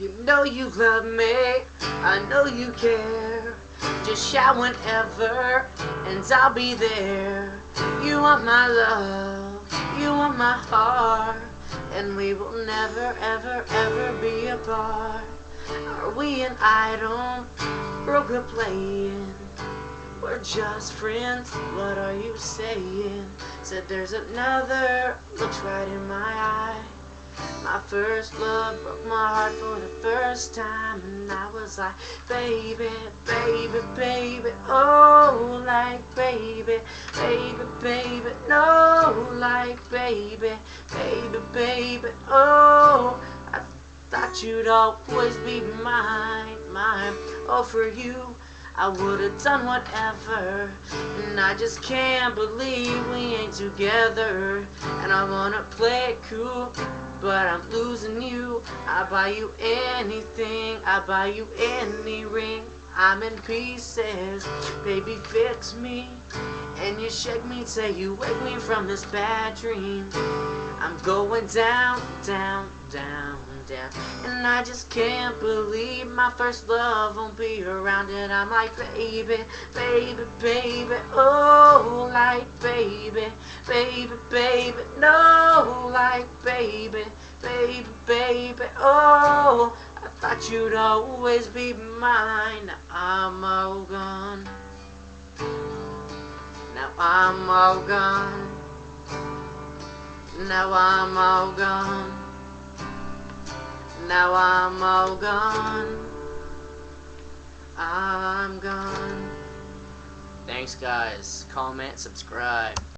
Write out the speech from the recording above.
You know you love me, I know you care. Just shout whenever, and I'll be there. You want my love, you want my heart, and we will never, ever, ever be apart. Are we an item, broke up playing? We're just friends, what are you saying? Said there's another, looks right in my eye. My first love broke my heart for the first time, and I was like, baby, baby, baby, oh, like baby, baby, baby, no, like baby, baby, baby, oh, I thought you'd always be mine, mine, oh, for you I would've done whatever, and I just can't believe we ain't together, and I wanna play it cool, but I'm losing you. I buy you anything, I buy you any ring. I'm in pieces, baby fix me, and you shake me till you wake me from this bad dream. I'm going down, down, down, down, and I just can't believe my first love won't be around it. I'm like, baby, baby, baby, oh, like baby, baby, baby, no, like baby, baby, baby, oh, I thought you'd always be mine. Now I'm all gone, now I'm all gone, now I'm all gone, now I'm all gone, I'm gone. Thanks guys, comment, subscribe.